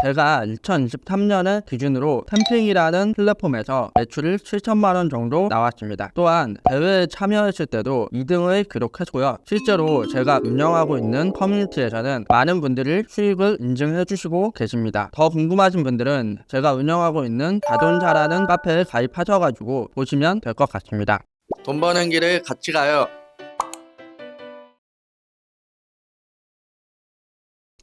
제가 2023년을 기준으로 캠핑이라는 플랫폼에서 매출이 7천만원 정도 나왔습니다. 또한 대회에 참여했을 때도 2등을 기록했고요. 실제로 제가 운영하고 있는 커뮤니티에서는 많은 분들이 수익을 인증해 주시고 계십니다. 더 궁금하신 분들은 제가 운영하고 있는 자동차라는 카페에 가입하셔가지고 보시면 될 것 같습니다. 돈 버는 길을 같이 가요.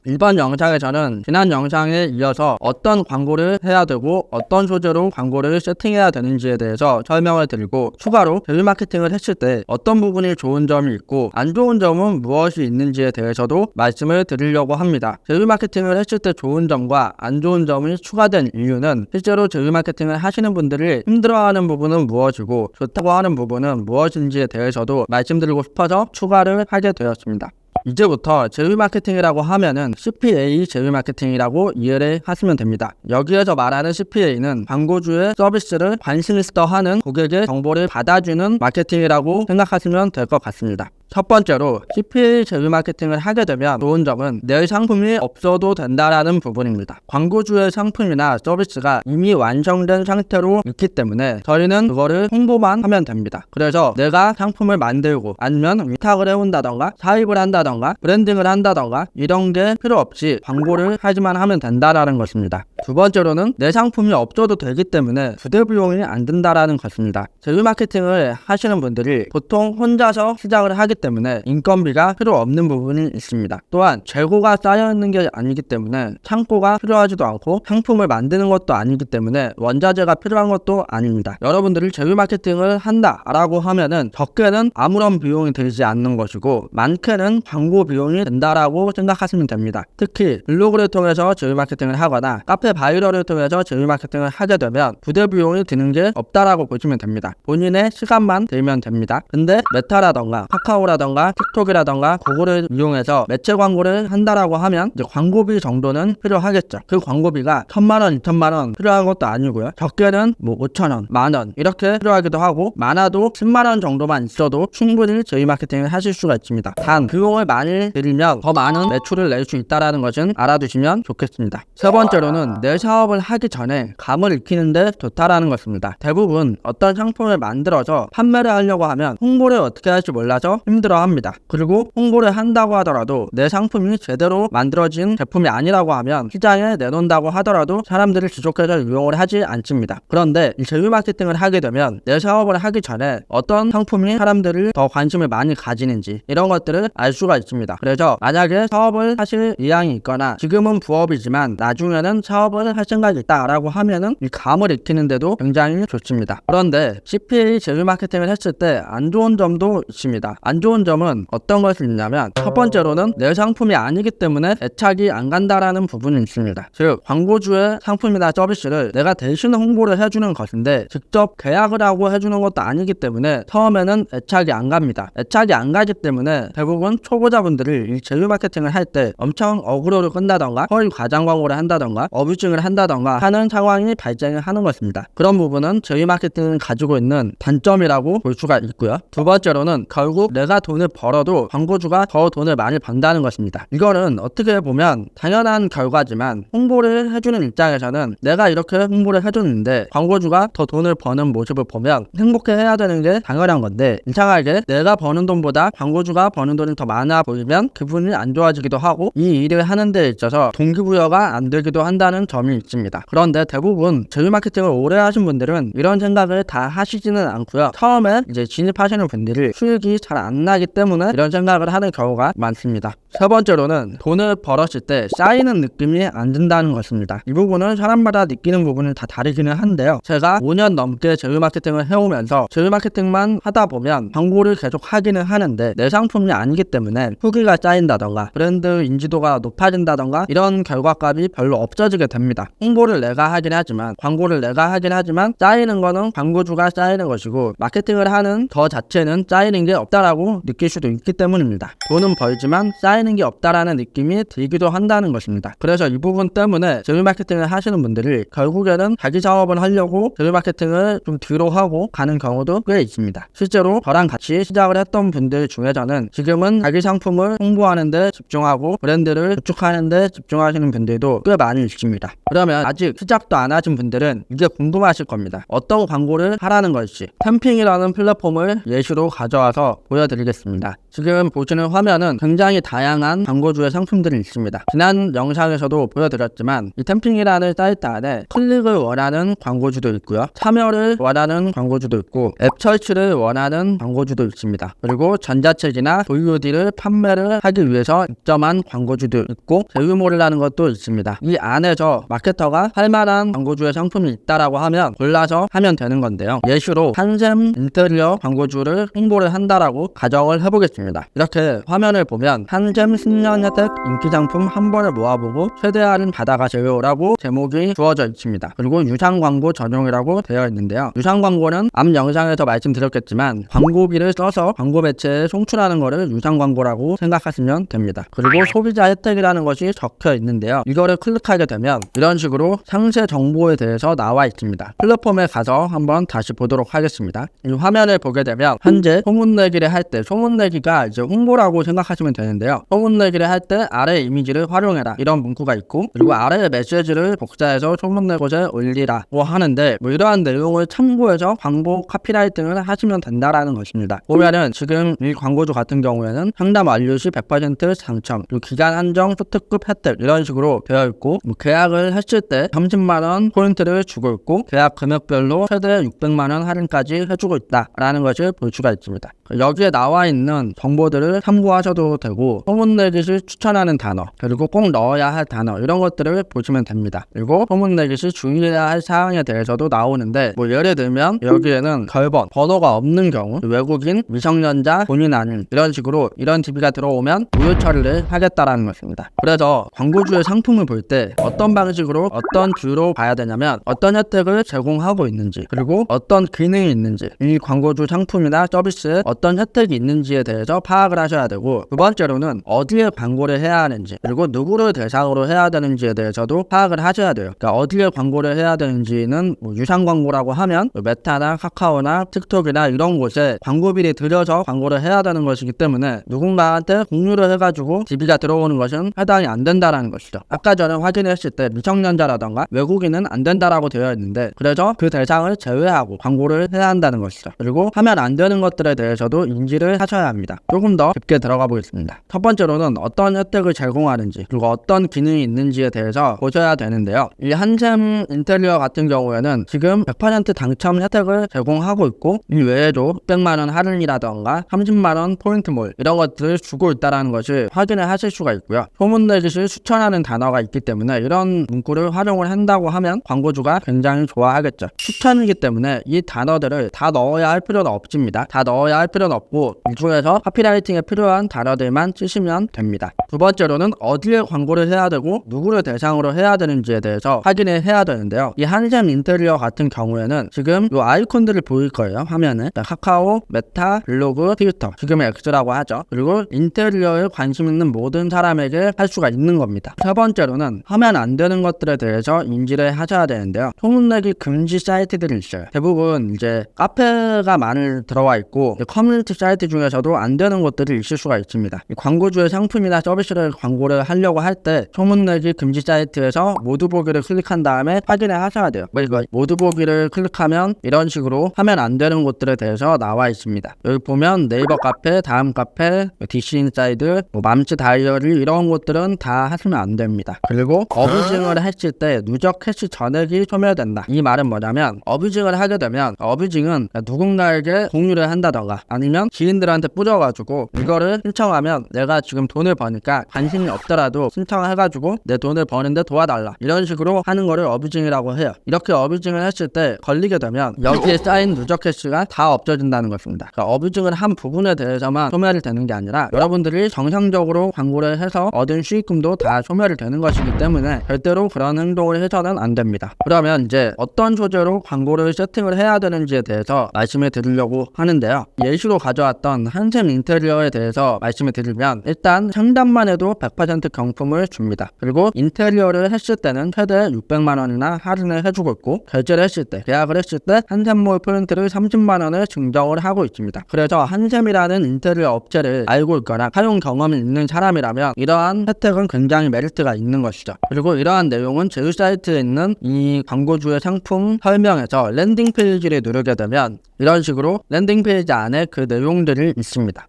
이번 영상에서는 지난 영상에 이어서 어떤 광고를 해야 되고 어떤 소재로 광고를 세팅해야 되는지에 대해서 설명을 드리고, 추가로 대리 마케팅을 했을 때 어떤 부분이 좋은 점이 있고 안 좋은 점은 무엇이 있는지에 대해서도 말씀을 드리려고 합니다. 대리 마케팅을 했을 때 좋은 점과 안 좋은 점이 추가된 이유는 실제로 대리 마케팅을 하시는 분들이 힘들어하는 부분은 무엇이고 좋다고 하는 부분은 무엇인지에 대해서도 말씀드리고 싶어서 추가를 하게 되었습니다. 이제부터 제휴 마케팅이라고 하면은 CPA 제휴 마케팅이라고 이해를 하시면 됩니다. 여기에서 말하는 CPA는 광고주의 서비스를 관심 있어 하는 고객의 정보를 받아주는 마케팅이라고 생각하시면 될 것 같습니다. 첫 번째로 CPA 제휴 마케팅을 하게 되면 좋은 점은 내 상품이 없어도 된다라는 부분입니다. 광고주의 상품이나 서비스가 이미 완성된 상태로 있기 때문에 저희는 그거를 홍보만 하면 됩니다. 그래서 내가 상품을 만들고 아니면 위탁을 해온다던가 사입을 한다던가 브랜딩을 한다던가 이런 게 필요 없이 광고를 하지만 하면 된다라는 것입니다. 두 번째로는 내 상품이 없어도 되기 때문에 부대 비용이 안 든다라는 것입니다. 제휴 마케팅을 하시는 분들이 보통 혼자서 시작을 하기 때문에 인건비가 필요 없는 부분이 있습니다. 또한 재고가 쌓여있는 게 아니기 때문에 창고가 필요하지도 않고 상품을 만드는 것도 아니기 때문에 원자재가 필요한 것도 아닙니다. 여러분들이 제휴 마케팅을 한다라고 하면은 적게는 아무런 비용이 들지 않는 것이고 많게는 광고 비용이 든다라고 생각하시면 됩니다. 특히 블로그를 통해서 제휴 마케팅을 하거나 카페 바이럴을 통해서 제휴 마케팅을 하게 되면 부대 비용이 드는 게 없다라고 보시면 됩니다. 본인의 시간만 들면 됩니다. 근데 메타라던가 카카오라던가 틱톡이라던가 구글을 이용해서 매체 광고를 한다라고 하면 이제 광고비 정도는 필요하겠죠. 그 광고비가 1,000만원, 2,000만원 필요한 것도 아니고요. 적게는 5,000원, 만원 이렇게 필요하기도 하고 많아도 10만원 정도만 있어도 충분히 제휴 마케팅을 하실 수가 있습니다. 단 비용을 많이 들이면 더 많은 매출을 낼 수 있다는 것은 알아두시면 좋겠습니다. 세 번째로는 내 사업을 하기 전에 감을 익히는데 좋다라는 것입니다. 대부분 어떤 상품을 만들어서 판매를 하려고 하면 홍보를 어떻게 할지 몰라서 힘들어합니다. 그리고 홍보를 한다고 하더라도 내 상품이 제대로 만들어진 제품이 아니라고 하면 시장에 내놓는다고 하더라도 사람들이 지속해서 이용을 하지 않습니다. 그런데 이 제휴 마케팅을 하게 되면 내 사업을 하기 전에 어떤 상품이 사람들이 더 관심을 많이 가지는지 이런 것들을 알 수가 있습니다. 그래서 만약에 사업을 하실 의향이 있거나 지금은 부업이지만 나중에는 사업을 할 생각이 있다라고 하면은 이 감을 익히는데도 굉장히 좋습니다. 그런데 CPA 제휴 마케팅을 했을 때 안 좋은 점도 있습니다. 안 좋은 점은 어떤 것이 있냐면 첫 번째로는 내 상품이 아니기 때문에 애착이 안 간다라는 부분이 있습니다. 즉 광고주의 상품이나 서비스를 내가 대신 홍보를 해주는 것인데 직접 계약을 하고 해주는 것도 아니기 때문에 처음에는 애착이 안 갑니다. 애착이 안 가기 때문에 대부분 초보자분들이 이 제휴 마케팅을 할 때 엄청 어그로를 끈다던가 허위 과장 광고를 한다던가 어뷰징을 한다던가 하는 상황이 발생을 하는 것입니다. 그런 부분은 제휴 마케팅이 가지고 있는 단점이라고 볼 수가 있고요. 두 번째로는 결국 내가 돈을 벌어도 광고주가 더 돈을 많이 번다는 것입니다. 이거는 어떻게 보면 당연한 결과지만 홍보를 해주는 입장에서는 내가 이렇게 홍보를 해줬는데 광고주가 더 돈을 버는 모습을 보면 행복해해야 되는 게 당연한 건데 이상하게 내가 버는 돈보다 광고주가 버는 돈이 더 많아 보이면 기분이 안 좋아지기도 하고 이 일을 하는 데 있어서 동기부여가 안 되기도 한다는 점이 있습니다. 그런데 대부분 제휴 마케팅을 오래 하신 분들은 이런 생각을 다 하시지는 않고요. 처음에 이제 진입하시는 분들이 수익이 잘 안 나기 때문에 이런 생각을 하는 경우가 많습니다. 세 번째로는 돈을 벌었을 때 쌓이는 느낌이 안 든다는 것입니다. 이 부분은 사람마다 느끼는 부분은 다 다르기는 한데요. 제가 5년 넘게 제휴 마케팅을 해오면서 제휴 마케팅만 하다 보면 광고를 계속 하기는 하는데 내 상품이 아니기 때문에 후기가 쌓인다던가 브랜드 인지도가 높아진다던가 이런 결과값이 별로 없어지게 됩니다. 홍보를 내가 하긴 하지만 광고를 내가 하긴 하지만 쌓이는 거는 광고주가 쌓이는 것이고 마케팅을 하는 저 자체는 쌓이는 게 없다라고 느낄 수도 있기 때문입니다. 돈은 벌지만 쌓이는 게 없다라는 느낌이 들기도 한다는 것입니다. 그래서 이 부분 때문에 제휴 마케팅을 하시는 분들이 결국에는 자기 사업을 하려고 제휴 마케팅을 좀 뒤로 하고 가는 경우도 꽤 있습니다. 실제로 저랑 같이 시작을 했던 분들 중에서는 지금은 자기 상품을 홍보하는 데 집중하고 브랜드를 구축하는 데 집중하시는 분들도 꽤 많이 있습니다. 있습니다. 그러면 아직 시작도 안 하신 분들은 이게 궁금하실 겁니다. 어떤 광고를 하라는 걸지. 캠핑이라는 플랫폼을 예시로 가져와서 보여드리겠습니다. 지금 보시는 화면은 굉장히 다양한 광고주의 상품들이 있습니다. 지난 영상에서도 보여드렸지만 이 캠핑이라는 사이트 안에 클릭을 원하는 광고주도 있고요, 참여를 원하는 광고주도 있고, 앱 설치를 원하는 광고주도 있습니다. 그리고 전자책이나 VOD를 판매를 하기 위해서 입점한 광고주도 있고, 대규모라는 것도 있습니다. 이 안에서 마케터가 할만한 광고주의 상품이 있다라고 하면 골라서 하면 되는 건데요. 예시로 한샘 인테리어 광고주를 홍보를 한다라고 가정을 해보겠습니다. 이렇게 화면을 보면 한샘 신년 혜택 인기 상품 한 번에 모아보고 최대 할인 받아가세요라고 제목이 주어져 있습니다. 그리고 유상 광고 전용이라고 되어 있는데요. 유상 광고는 앞 영상에서 말씀드렸겠지만 광고비를 써서 광고 매체에 송출하는 것을 유상 광고라고 생각하시면 됩니다. 그리고 소비자 혜택이라는 것이 적혀 있는데요. 이거를 클릭하게 되면 이런 식으로 상세 정보에 대해서 나와 있습니다. 플랫폼에 가서 한번 다시 보도록 하겠습니다. 이 화면을 보게 되면 현재 소문내기를 할 때, 소문내기가 이제 홍보라고 생각하시면 되는데요. 소문내기를 할 때 아래 이미지를 활용해라 이런 문구가 있고, 그리고 아래 메시지를 복사해서 소문낼 곳에 올리라고 하는데, 이러한 내용을 참고해서 광고 카피라이팅을 하시면 된다라는 것입니다. 보면은 지금 이 광고주 같은 경우에는 상담 완료 시 100% 당첨, 그리고 기간 한정 소특급 혜택 이런 식으로 되어 있고, 계약을 했을 때 30만원 포인트를 주고 있고, 계약 금액별로 최대 600만원 할인까지 해주고 있다라는 것을 볼 수가 있습니다. 여기에 나와 있는 정보들을 참고하셔도 되고, 소문내기 시 추천하는 단어, 그리고 꼭 넣어야 할 단어 이런 것들을 보시면 됩니다. 그리고 소문내기 시 주의해야 할 사항에 대해서도 나오는데, 예를 들면 여기에는 결번, 번호가 없는 경우, 외국인, 미성년자, 본인 아닌 이런 식으로 이런 DB가 들어오면 무효 처리를 하겠다라는 것입니다. 그래서 광고주의 상품을 볼 때 어떤 방식으로 어떤 뷰로 봐야 되냐면, 어떤 혜택을 제공하고 있는지, 그리고 어떤 기능이 있는지, 이 광고주 상품이나 서비스에 어떤 혜택이 있는지에 대해서 파악을 하셔야 되고, 두 번째로는 어디에 광고를 해야 하는지, 그리고 누구를 대상으로 해야 되는지에 대해서도 파악을 하셔야 돼요. 그러니까 어디에 광고를 해야 되는지는 유상 광고라고 하면 메타나 카카오나 틱톡이나 이런 곳에 광고비를 들여서 광고를 해야 되는 것이기 때문에 누군가한테 공유를 해가지고 DB가 들어오는 것은 해당이 안 된다라는 것이죠. 아까 전에 확인했을 때 미성년자라던가 외국인은 안 된다라고 되어 있는데, 그래서 그 대상을 제외하고 광고를 해야 한다는 것이죠. 그리고 하면 안 되는 것들에 대해서도 인지를 하셔야 합니다. 조금 더 깊게 들어가 보겠습니다. 첫 번째로는 어떤 혜택을 제공하는지, 그리고 어떤 기능이 있는지에 대해서 보셔야 되는데요. 이 한샘 인테리어 같은 경우에는 지금 100% 당첨 혜택을 제공하고 있고, 이 외에도 600만원 할인이라던가 30만원 포인트몰 이런 것들을 주고 있다는 것을 확인을 하실 수가 있고요. 소문내기 시 추천하는 단어가 있기 때문에 이런 문구를 활용을 한다고 하면 광고주가 굉장히 좋아하겠죠. 추천이기 때문에 이 단어들을 다 넣어야 할 필요는 없습니다. 다 넣어야 할 필요는 없고, 이 중에서 카피라이팅에 필요한 단어들만 쓰시면 됩니다. 두 번째로는 어디에 광고를 해야 되고 누구를 대상으로 해야 되는지에 대해서 확인을 해야 되는데요. 이 한샘 인테리어 같은 경우에는 지금 이 아이콘들을 보일 거예요. 화면에 카카오, 메타, 블로그, 트위터, 지금의 X라고 하죠. 그리고 인테리어에 관심 있는 모든 사람에게 할 수가 있는 겁니다. 세 번째로는 하면 안 되는 것들에 대해서 인지를 하셔야 되는데요. 소문내기 금지 사이트들이 있어요. 대부분 이제 카페가 많이 들어와 있고, 커뮤니티 사이트 중에서도 안 되는 것들이 있을 수가 있습니다. 광고주의 상품이나 서비스를 광고를 하려고 할 때 소문내기 금지 사이트에서 모두 보기를 클릭한 다음에 확인을 하셔야 돼요. 이거 모두 보기를 클릭하면 이런 식으로 하면 안 되는 곳들에 대해서 나와 있습니다. 여기 보면 네이버 카페, 다음 카페, DC 인사이드, 맘치 다이어리 이런 곳들은 다 하시면 안 됩니다. 그리고 어뷰징을 했을 때 누적 캐시 전액이 소멸된다. 이 말은 뭐냐면, 어뷰징을 하게 되면, 어뷰징은 누군가에게 공유를 한다던가 아니면 지인들한테 뿌려가지고 이거를 신청하면 내가 지금 돈을 버니까 관심이 없더라도 신청해가지고 내 돈을 버는데 도와달라 이런 식으로 하는 거를 어뷰징이라고 해요. 이렇게 어뷰징을 했을 때 걸리게 되면 여기에 쌓인 누적 캐시가 다 없어진다는 것입니다. 그러니까 어뷰징을 한 부분에 대해서만 소멸이 되는 게 아니라 여러분들이 정상적으로 광고를 해서 얻은 수익금도 다 소멸이 되는 것이기 때문에 절대로 그런 행동을 해서는 안 됩니다. 그러면 이제 어떤 소재로 광고를 세팅을 해야 되는지에 대해서 말씀을 드리려고 하는데요. 예시로 가져왔던 한샘 인테리어에 대해서 말씀을 드리면, 일단 상담만 해도 100% 경품을 줍니다. 그리고 인테리어를 했을 때는 최대 600만원이나 할인을 해주고 있고, 결제를 했을 때, 계약을 했을 때 한샘몰 포인트를 30만원을 증정을 하고 있습니다. 그래서 한샘이라는 인테리어 업체를 알고 있거나 사용 경험이 있는 사람이라면 이러한 혜택은 굉장히 메리트가 있는 것이죠. 그리고 이러한 내용 내용은 제휴 사이트에 있는 이 광고주의 상품 설명에서 랜딩 페이지를 누르게 되면 이런 식으로 랜딩 페이지 안에 그 내용들이 있습니다.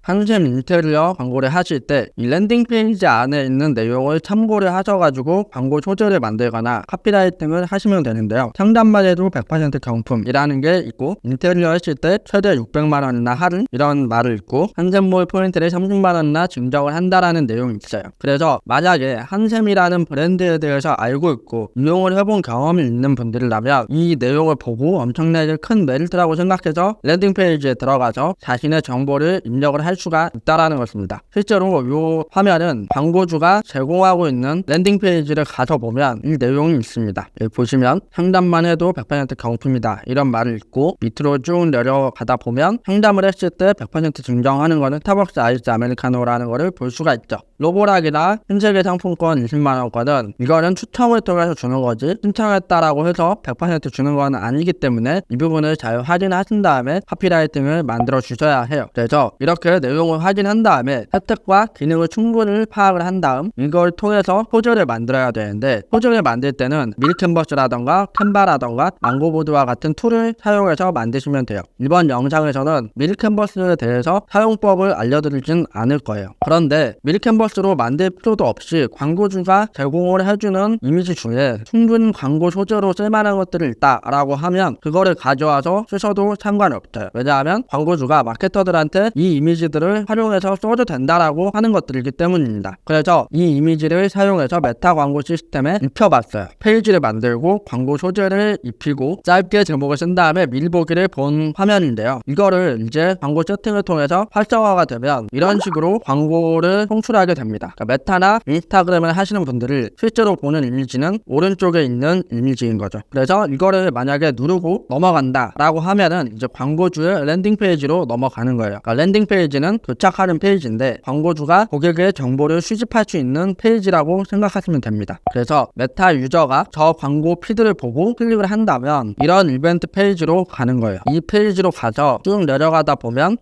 한샘 인테리어 광고를 하실 때 이 랜딩 페이지 안에 있는 내용을 참고를 하셔가지고 광고 소재를 만들거나 카피라이팅을 하시면 되는데요. 상단만 해도 100% 경품이라는 게 있고, 인테리어 했을 때 최대 600만원이나 할인 이런 말을 있고, 한샘몰 포인트를 30만원이나 증정을 한다라는 내용이 있어요. 그래서 만약에 한샘이라는 브랜드에 대해서 알고 있고 이용을 해본 경험이 있는 분들이라면 이 내용을 보고 엄청나게 큰 메리트라고 생각해서 랜딩 페이지에 들어가서 자신의 정보를 입력을 할 수가 있다라는 것입니다. 실제로 이 화면은 광고주가 제공하고 있는 랜딩 페이지를 가서 보면 이 내용이 있습니다. 여기 보시면 상담만 해도 100% 경품이다 이런 말을 읽고 밑으로 쭉 내려가다 보면 상담을 했을 때 100% 증정하는 거는 스타벅스 아이스 아메리카노라는 거를 볼 수가 있죠. 로보락이나 신세계 상품권 20만원권은 이거는 추첨을 통해서 주는 거지 신청했다라고 해서 100% 주는 건 아니기 때문에 이 부분을 잘 확인하신 다음에 카피라이팅을 만들어 주셔야 해요. 그래서 이렇게 내용을 확인한 다음에 혜택과 기능을 충분히 파악을 한 다음 이걸 통해서 소재를 만들어야 되는데, 소재를 만들 때는 밀캔버스라던가 캔바라던가 망고보드와 같은 툴을 사용해서 만드시면 돼요. 이번 영상에서는 밀캔버스에 대해서 사용법을 알려드리진 않을 거예요. 그런데 밀캔버스로 만들 필요도 없이 광고주가 제공을 해주는 이미지 중에 충분히 광고 소재로 쓸만한 것들이 있다라고 하면 그거를 가져와서 쓰셔도 상관없어요. 왜냐하면 광고주가 마케터들한테 이 이미지들을 활용해서 써도 된다라고 하는 것들이기 때문입니다. 그래서 이 이미지를 사용해서 메타 광고 시스템에 입혀봤어요. 페이지를 만들고 광고 소재를 입히고 짧게 제목을 쓴 다음에 미리 보기를 본 화면인데요. 이거를 이제 광고 세팅을 통해서 활성화가 되면 이런 식으로 광고를 송출하게 됩니다. 그러니까 메타나 인스타그램을 하시는 분들이 실제로 보는 이미지는 오른쪽에 있는 이미지인 거죠. 그래서 이거를 만약에 누르고 넘어간다 라고 하면은 이제 광고주의 랜딩 페이지로 넘어가는 거예요. 그러니까 랜딩 페이지는 도착하는 페이지인데 광고주가 고객의 정보를 수집할 수 있는 페이지라고 생각하시면 됩니다. 그래서 메타 유저가 저 광고 피드를 보고 클릭을 한다면 이런 이벤트 페이지로 가는 거예요. 이 페이지로 가서 쭉 내려가다 보면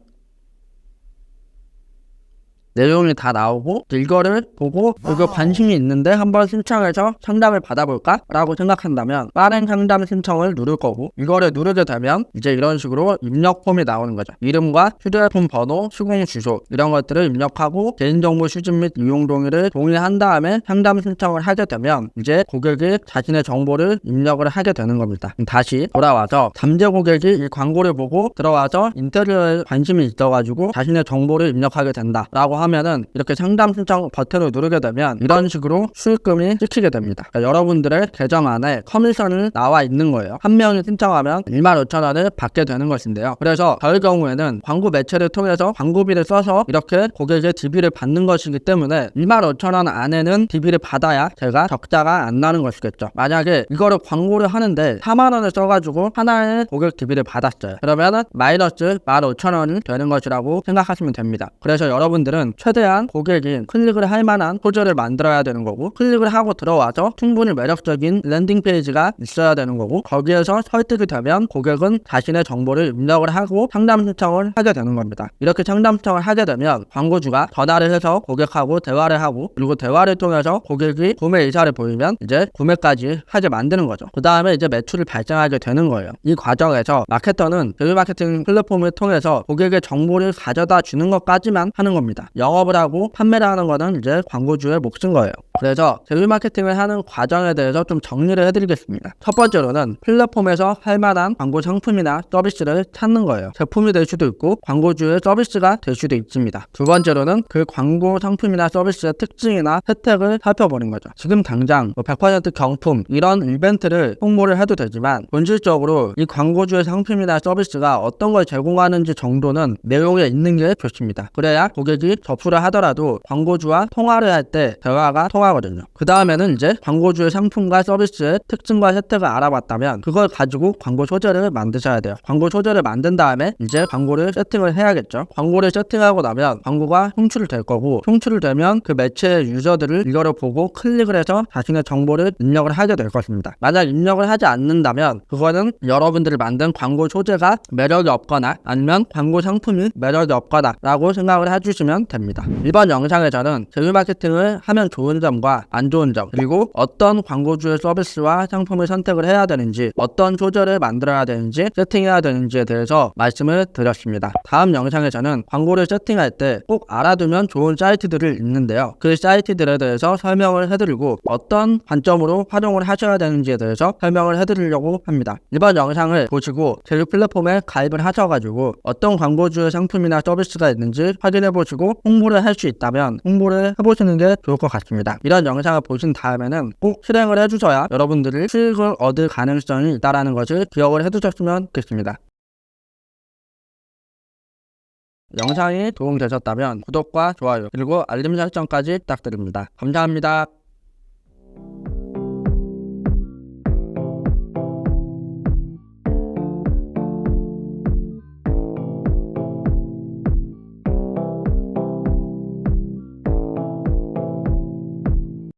내용이 다 나오고 이거를 보고 이거 관심이 있는데 한번 신청해서 상담을 받아볼까? 라고 생각한다면 빠른 상담 신청을 누를 거고, 이거를 누르게 되면 이제 이런 식으로 입력 폼이 나오는 거죠. 이름과 휴대폰 번호, 수공 주소 이런 것들을 입력하고 개인정보 수집 및 이용 동의를 동의한 다음에 상담 신청을 하게 되면 이제 고객이 자신의 정보를 입력을 하게 되는 겁니다. 다시 돌아와서 잠재 고객이 이 광고를 보고 들어와서 인테리어에 관심이 있어가지고 자신의 정보를 입력하게 된다 라고 하면은 이렇게 상담 신청 버튼을 누르게 되면 이런 식으로 수익금이 찍히게 됩니다. 그러니까 여러분들의 계정 안에 커미션이 나와 있는 거예요. 한 명이 신청하면 15,000원을 받게 되는 것인데요. 그래서 저희 경우에는 광고 매체를 통해서 광고비를 써서 이렇게 고객의 DB를 받는 것이기 때문에 25,000원 안에는 DB를 받아야 제가 적자가 안 나는 것이겠죠. 만약에 이거를 광고를 하는데 4만원을 써가지고 하나의 고객 DB를 받았어요. 그러면은 마이너스 15,000원이 되는 것이라고 생각하시면 됩니다. 그래서 여러분들은 최대한 고객이 클릭을 할 만한 소재를 만들어야 되는 거고, 클릭을 하고 들어와서 충분히 매력적인 랜딩 페이지가 있어야 되는 거고, 거기에서 설득이 되면 고객은 자신의 정보를 입력을 하고 상담 신청을 하게 되는 겁니다. 이렇게 상담 신청을 하게 되면 광고주가 전화를 해서 고객하고 대화를 하고, 그리고 대화를 통해서 고객이 구매 의사를 보이면 이제 구매까지 하게 만드는 거죠. 그 다음에 이제 매출이 발생하게 되는 거예요. 이 과정에서 마케터는 제휴 마케팅 플랫폼을 통해서 고객의 정보를 가져다 주는 것까지만 하는 겁니다. 영업을 하고 판매를 하는 거는 이제 광고주의 몫인 거예요. 그래서 제휴 마케팅을 하는 과정에 대해서 좀 정리를 해드리겠습니다. 첫 번째로는 플랫폼에서 할 만한 광고 상품이나 서비스를 찾는 거예요. 제품이 될 수도 있고 광고주의 서비스가 될 수도 있습니다. 두 번째로는 그 광고 상품이나 서비스의 특징이나 혜택을 살펴보는 거죠. 지금 당장 100% 경품 이런 이벤트를 홍보를 해도 되지만 본질적으로 이 광고주의 상품이나 서비스가 어떤 걸 제공하는지 정도는 내용에 있는 게 좋습니다. 그래야 고객이 접수를 하더라도 광고주와 통화를 할 때 대화가 통할 통하거든요. 그 다음에는 이제 광고주의 상품과 서비스의 특징과 혜택을 알아봤다면 그걸 가지고 광고 소재를 만드셔야 돼요. 광고 소재를 만든 다음에 이제 광고를 세팅을 해야겠죠. 광고를 세팅하고 나면 광고가 송출될 거고, 송출되면 그 매체의 유저들을 이거를 보고 클릭을 해서 자신의 정보를 입력을 하게 될 것입니다. 만약 입력을 하지 않는다면 그거는 여러분들이 만든 광고 소재가 매력이 없거나 아니면 광고 상품이 매력이 없거나 라고 생각을 해주시면 됩니다. 이번 영상에서는 제휴 마케팅을 하면 좋은 점과 안 좋은 점, 그리고 어떤 광고주의 서비스와 상품을 선택을 해야 되는지, 어떤 소재를 만들어야 되는지, 세팅해야 되는지에 대해서 말씀을 드렸습니다. 다음 영상에서는 광고를 세팅할 때 꼭 알아두면 좋은 사이트들을 있는데요. 그 사이트들에 대해서 설명을 해드리고 어떤 관점으로 활용을 하셔야 되는지에 대해서 설명을 해드리려고 합니다. 이번 영상을 보시고 제휴 플랫폼에 가입을 하셔가지고 어떤 광고주의 상품이나 서비스가 있는지 확인해보시고 홍보를 할 수 있다면 홍보를 해보시는 게 좋을 것 같습니다. 이런 영상을 보신 다음에는 꼭 실행을 해주셔야 여러분들이 수익을 얻을 가능성이 있다는 것을 기억을 해두셨으면 좋겠습니다. 영상이 도움되셨다면 구독과 좋아요 그리고 알림 설정까지 부탁드립니다. 감사합니다.